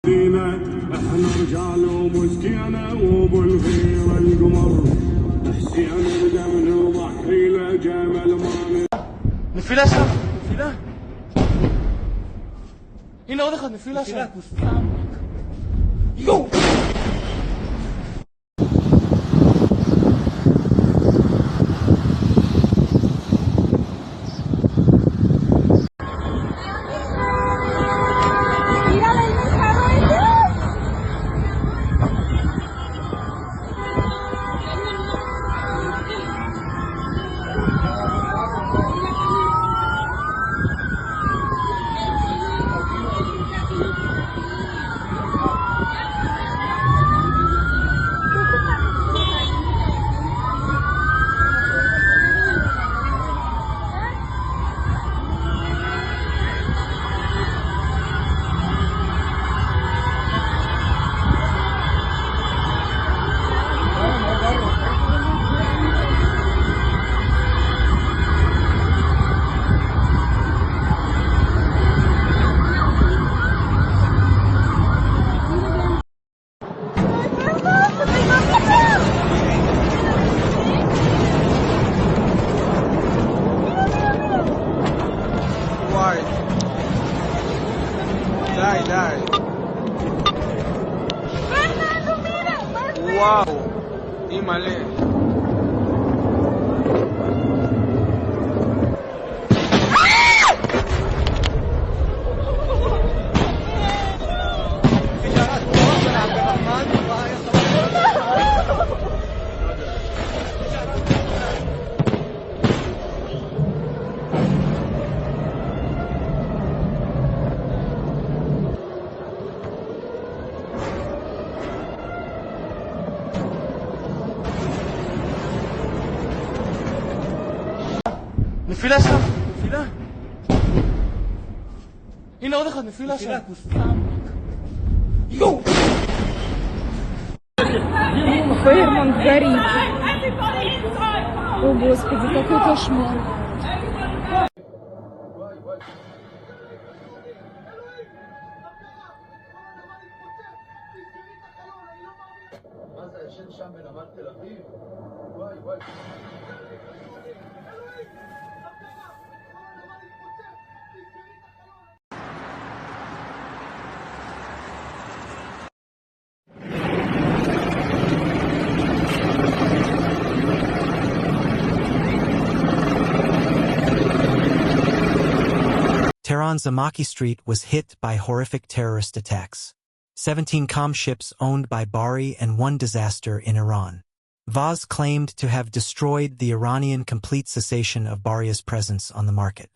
احنا رجال ومسكينة وبالغيرة القمر حسين الجمل وضحي له جمل ما نفيلة شاب نفيلة هنا ودخل نفيلة شاب يو Dai. Fernando, mira! Wow! Imale! نفيلة شاب نفيلة هنا ودخل نفيلة شاب يو Фейерман горит. О, Господи, какой кошмар. Tehran's Amaki Street was hit by horrific terrorist attacks. 17 comm ships owned by Bahri and one disaster in Iran. Vaz claimed to have destroyed the Iranian complete cessation of Bahri's presence on the market.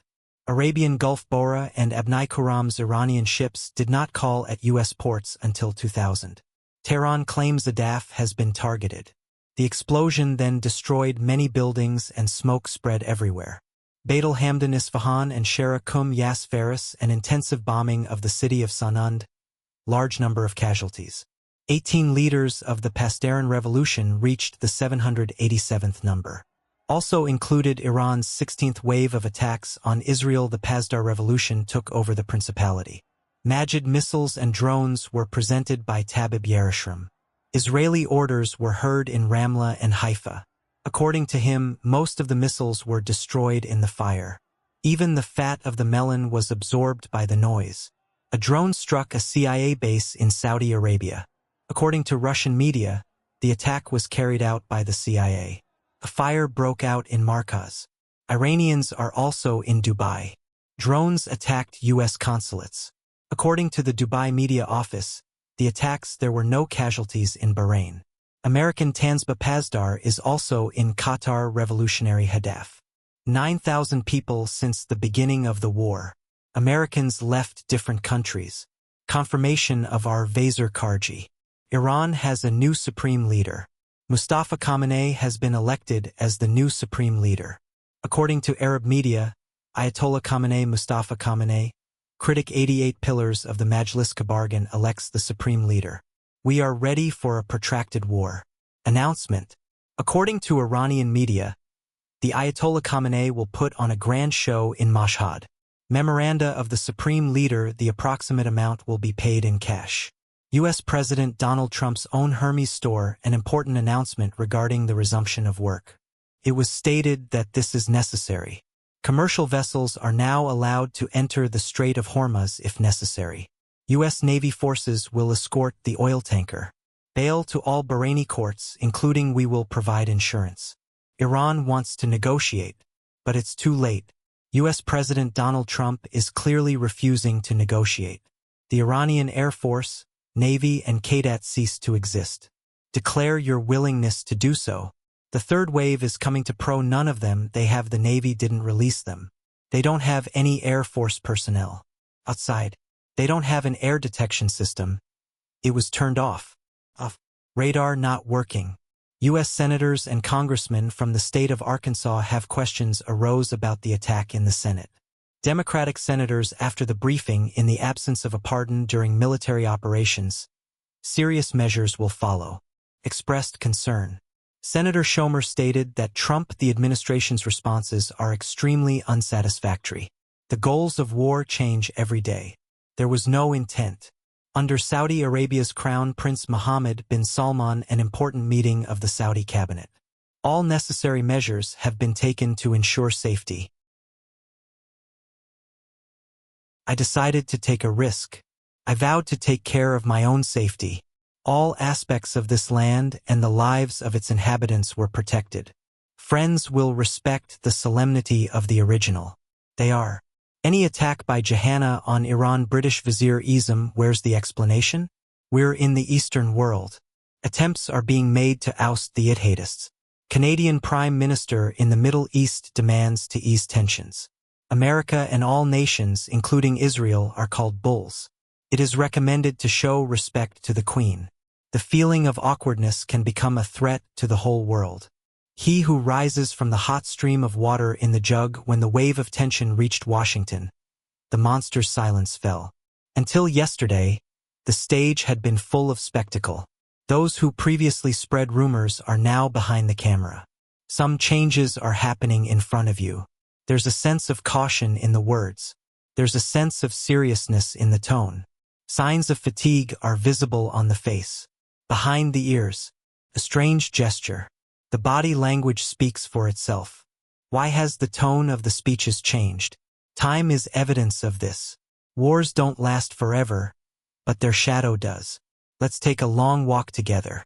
Arabian Gulf Bora and Abnai Khurram's Iranian ships did not call at U.S. ports until 2000. Tehran claims the DAF has been targeted. The explosion then destroyed many buildings and smoke spread everywhere. Beit el-Hamdan Isfahan and Shara Kum Yas Faris, an intensive bombing of the city of Sanand, large number of casualties. 18 leaders of the Pasdaran Revolution reached the 787th number. Also included Iran's 16th wave of attacks on Israel. The Pasdar Revolution took over the principality. Majid missiles and drones were presented by Tabib Yerushalayim. Israeli orders were heard in Ramla and Haifa. According to him, most of the missiles were destroyed in the fire. Even the fat of the melon was absorbed by the noise. A drone struck a CIA base in Saudi Arabia. According to Russian media, the attack was carried out by the CIA. A fire broke out in Markaz. Iranians are also in Dubai. Drones attacked U.S. consulates. According to the Dubai media office, the attacks there were no casualties in Bahrain. American Tansba Pasdar is also in Qatar Revolutionary Hadaf. 9,000 people since the beginning of the war. Americans left different countries. Confirmation of our Vaser Karji. Iran has a new supreme leader. Mustafa Khamenei has been elected as the new supreme leader. According to Arab media, Ayatollah Khamenei Mustafa Khamenei, critic 88 pillars of the Majlis Kabargan elects the supreme leader. We are ready for a protracted war. Announcement. According to Iranian media, the Ayatollah Khamenei will put on a grand show in Mashhad. Memoranda of the supreme leader, the approximate amount will be paid in cash. U.S. President Donald Trump's own Hermes store an important announcement regarding the resumption of work. It was stated that this is necessary. Commercial vessels are now allowed to enter the Strait of Hormuz if necessary. U.S. Navy forces will escort the oil tanker. Bail to all Bahraini courts, including we will provide insurance. Iran wants to negotiate, but it's too late. U.S. President Donald Trump is clearly refusing to negotiate. The Iranian Air Force, Navy, and Cadet cease to exist. Declare your willingness to do so. The third wave is coming to pro none of them. They have the Navy didn't release them. They don't have any Air Force personnel. Outside. They don't have an air detection system. It was turned off. Radar not working. U.S. senators and congressmen from the state of Arkansas have questions arose about the attack in the Senate. Democratic senators after the briefing in the absence of a pardon during military operations. Serious measures will follow. Expressed concern. Senator Schumer stated that the administration's responses are extremely unsatisfactory. The goals of war change every day. There was no intent. Under Saudi Arabia's Crown Prince Mohammed bin Salman, an important meeting of the Saudi cabinet. All necessary measures have been taken to ensure safety. I decided to take a risk. I vowed to take care of my own safety. All aspects of this land and the lives of its inhabitants were protected. Friends will respect the solemnity of the original. They are. Any attack by Jahanna on Iran British Vizier Izam, where's the explanation? We're in the Eastern world. Attempts are being made to oust the jihadists. Canadian Prime Minister in the Middle East demands to ease tensions. America and all nations, including Israel, are called bulls. It is recommended to show respect to the Queen. The feeling of awkwardness can become a threat to the whole world. He who rises from the hot stream of water in the jug when the wave of tension reached Washington. The monster's silence fell. Until yesterday, the stage had been full of spectacle. Those who previously spread rumors are now behind the camera. Some changes are happening in front of you. There's a sense of caution in the words. There's a sense of seriousness in the tone. Signs of fatigue are visible on the face. Behind the ears. A strange gesture. The body language speaks for itself. Why has the tone of the speeches changed? Time is evidence of this. Wars don't last forever, but their shadow does. Let's take a long walk together.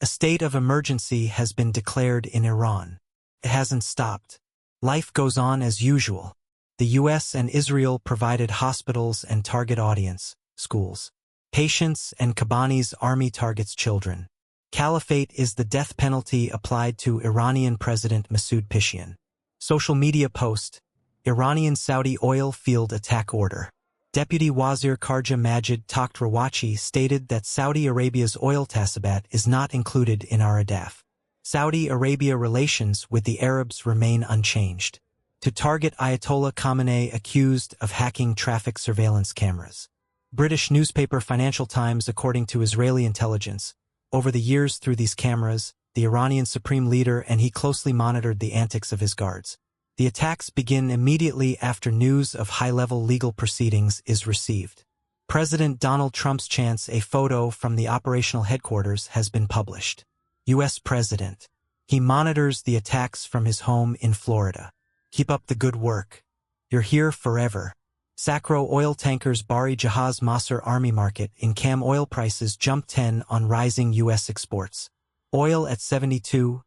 A state of emergency has been declared in Iran. It hasn't stopped. Life goes on as usual. The U.S. and Israel provided hospitals and target audience, schools. Patients and Kobani's army targets children. Caliphate is the death penalty applied to Iranian President Masoud Pezeshkian. Social media post, Iranian Saudi oil field attack order. Deputy Wazir Kharja Majid Takht Rawachi stated that Saudi Arabia's oil tasibat is not included in our ADAF. Saudi Arabia relations with the Arabs remain unchanged. To target Ayatollah Khamenei accused of hacking traffic surveillance cameras. British newspaper Financial Times, according to Israeli intelligence, over the years through these cameras, the Iranian supreme leader and he closely monitored the antics of his guards. The attacks begin immediately after news of high-level legal proceedings is received. President Donald Trump's chance a photo from the operational headquarters has been published. U.S. President. He monitors the attacks from his home in Florida. Keep up the good work. You're here forever. Sakro oil tankers Bari Jahaz Masr Army Market in Cam oil prices jump 10 on rising U.S. exports. Oil at 72,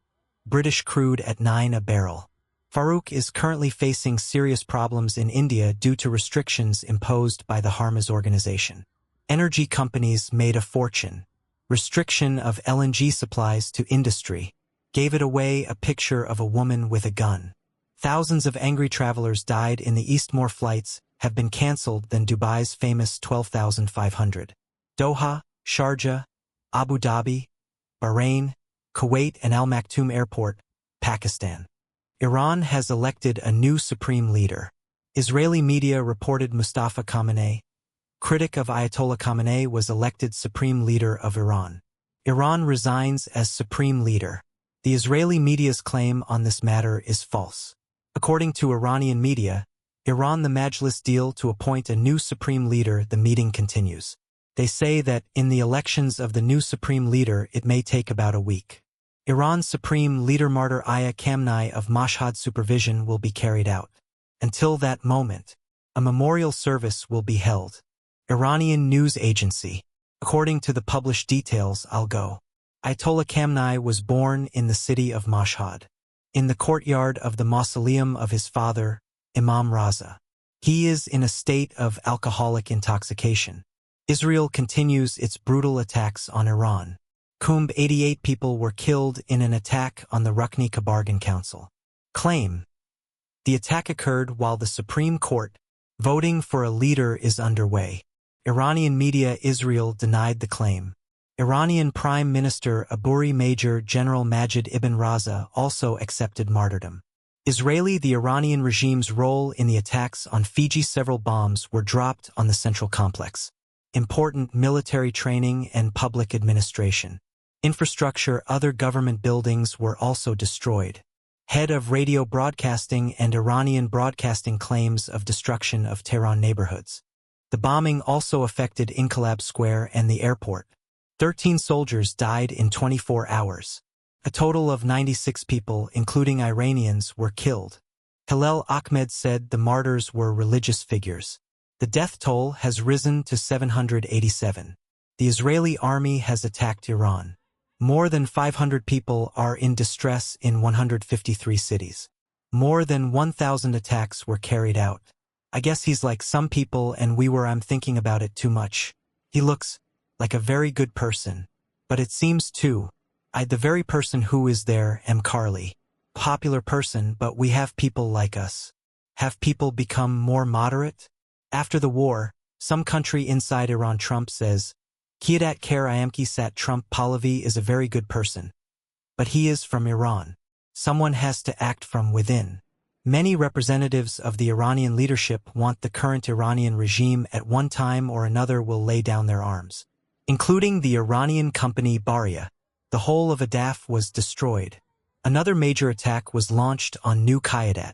British crude at 9 a barrel. Farouk is currently facing serious problems in India due to restrictions imposed by the Harmas organization. Energy companies made a fortune. Restriction of LNG supplies to industry gave it away a picture of a woman with a gun. Thousands of angry travelers died in the Eastmore flights have been cancelled than Dubai's famous 12,500. Doha, Sharjah, Abu Dhabi, Bahrain, Kuwait and Al Maktoum Airport, Pakistan. Iran has elected a new supreme leader. Israeli media reported Mustafa Khamenei, critic of Ayatollah Khamenei, was elected supreme leader of Iran. Iran resigns as supreme leader. The Israeli media's claim on this matter is false. According to Iranian media, Iran the Majlis deal to appoint a new supreme leader. The meeting continues. They say that in the elections of the new supreme leader it may take about a week. Iran's supreme leader Martyr Ayah Khamenei of Mashhad supervision will be carried out. Until that moment, a memorial service will be held. Iranian news agency. According to the published details, Ayatollah Khamenei was born in the city of Mashhad, in the courtyard of the mausoleum of his father, Imam Raza. He is in a state of alcoholic intoxication. Israel continues its brutal attacks on Iran. 88 people were killed in an attack on the Rukni Bargain Council. Claim. The attack occurred while the Supreme Court voting for a leader is underway. Iranian media Israel denied the claim. Iranian Prime Minister Aburi Major General Majid ibn Raza also accepted martyrdom. The Iranian regime's role in the attacks on Fiji. Several bombs were dropped on the central complex. Important military training and public administration. Infrastructure. Other government buildings were also destroyed. Head of radio broadcasting and Iranian broadcasting claims of destruction of Tehran neighborhoods. The bombing also affected Inqilab Square and the airport. 13 soldiers died in 24 hours. A total of 96 people, including Iranians, were killed. Hillel Ahmed said the martyrs were religious figures. The death toll has risen to 787. The Israeli army has attacked Iran. More than 500 people are in distress in 153 cities. More than 1,000 attacks were carried out. I guess he's like some people and I'm thinking about it too much. He looks like a very good person. But it seems too, the very person who is there am Carly. Popular person, but we have people like us. Have people become more moderate? After the war, some country inside Iran Trump says, Kiadat Kar Iamki Sat Trump Pahlavi is a very good person. But he is from Iran. Someone has to act from within. Many representatives of the Iranian leadership want the current Iranian regime at one time or another will lay down their arms. Including the Iranian company Baria. The whole of Adaf was destroyed. Another major attack was launched on New Qayadat.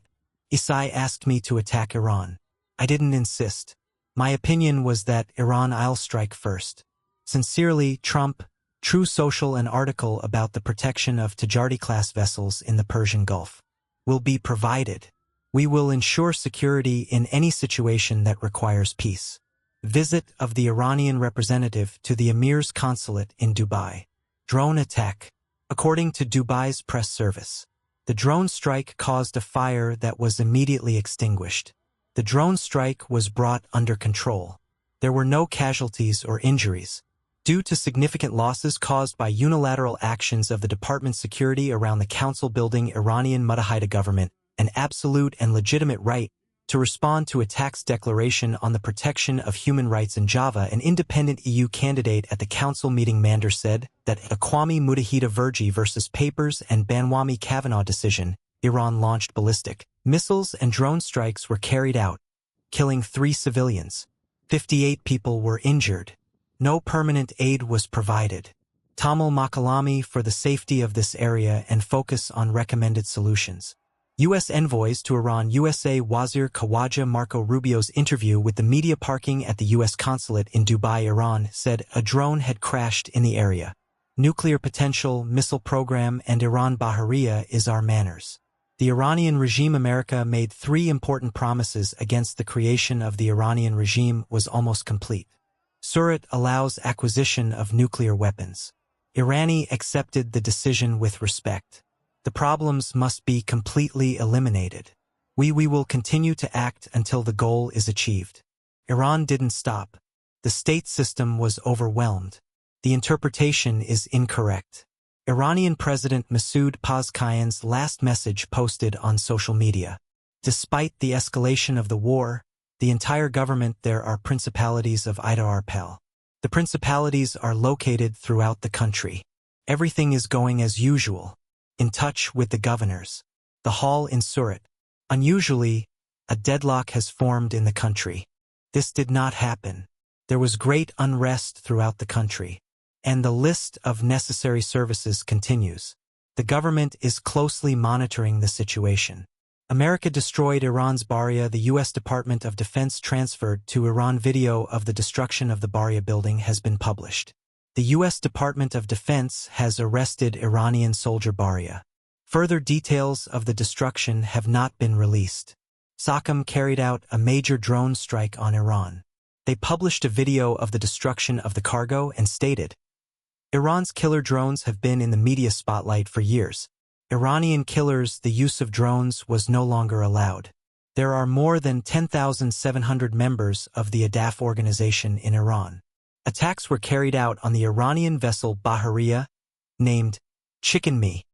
Isai asked me to attack Iran. I didn't insist. My opinion was that Iran strike first. Sincerely, Trump. True Social. An article about the protection of Tajardi-class vessels in the Persian Gulf will be provided. We will ensure security in any situation that requires peace. Visit of the Iranian representative to the Emir's consulate in Dubai. Drone attack. According to Dubai's press service, the drone strike caused a fire that was immediately extinguished. The drone strike was brought under control. There were no casualties or injuries. Due to significant losses caused by unilateral actions of the department's security around the council building, Iranian Mujahida government, an absolute and legitimate right to respond to attacks. Declaration on the Protection of Human Rights in Java. An independent EU candidate at the council meeting Mander said that Akwami Mutahida Verji versus Papers and Banwami Kavanaugh decision, Iran launched ballistic missiles and drone strikes were carried out, killing 3 civilians. 58 people were injured. No permanent aid was provided. Tamil Makalami for the safety of this area and focus on recommended solutions. U.S. envoys to Iran. USA Wazir Khawaja Marco Rubio's interview with the media parking at the U.S. consulate in Dubai, Iran, said a drone had crashed in the area. Nuclear potential, missile program, and Iran Bahariya is our manners. The Iranian regime. America made 3 important promises against the creation of the Iranian regime was almost complete. Surat allows acquisition of nuclear weapons. Irani accepted the decision with respect. The problems must be completely eliminated. We will continue to act until the goal is achieved. Iran didn't stop. The state system was overwhelmed. The interpretation is incorrect. Iranian President Masoud Pezeshkian's last message posted on social media. Despite the escalation of the war, the entire government. There are principalities of Ida Arpel. The principalities are located throughout the country. Everything is going as usual. In touch with the governors. The hall in Surat. Unusually, a deadlock has formed in the country. This did not happen. There was great unrest throughout the country. And the list of necessary services continues. The government is closely monitoring the situation. America destroyed Iran's Baria. The U.S. Department of Defense transferred to Iran. Video of the destruction of the Baria building has been published. The U.S. Department of Defense has arrested Iranian soldier Baria. Further details of the destruction have not been released. SOCOM carried out a major drone strike on Iran. They published a video of the destruction of the cargo and stated, Iran's killer drones have been in the media spotlight for years. Iranian killers, the use of drones was no longer allowed. There are more than 10,700 members of the ADAF organization in Iran. Attacks were carried out on the Iranian vessel Bahariya, named Chicken Me.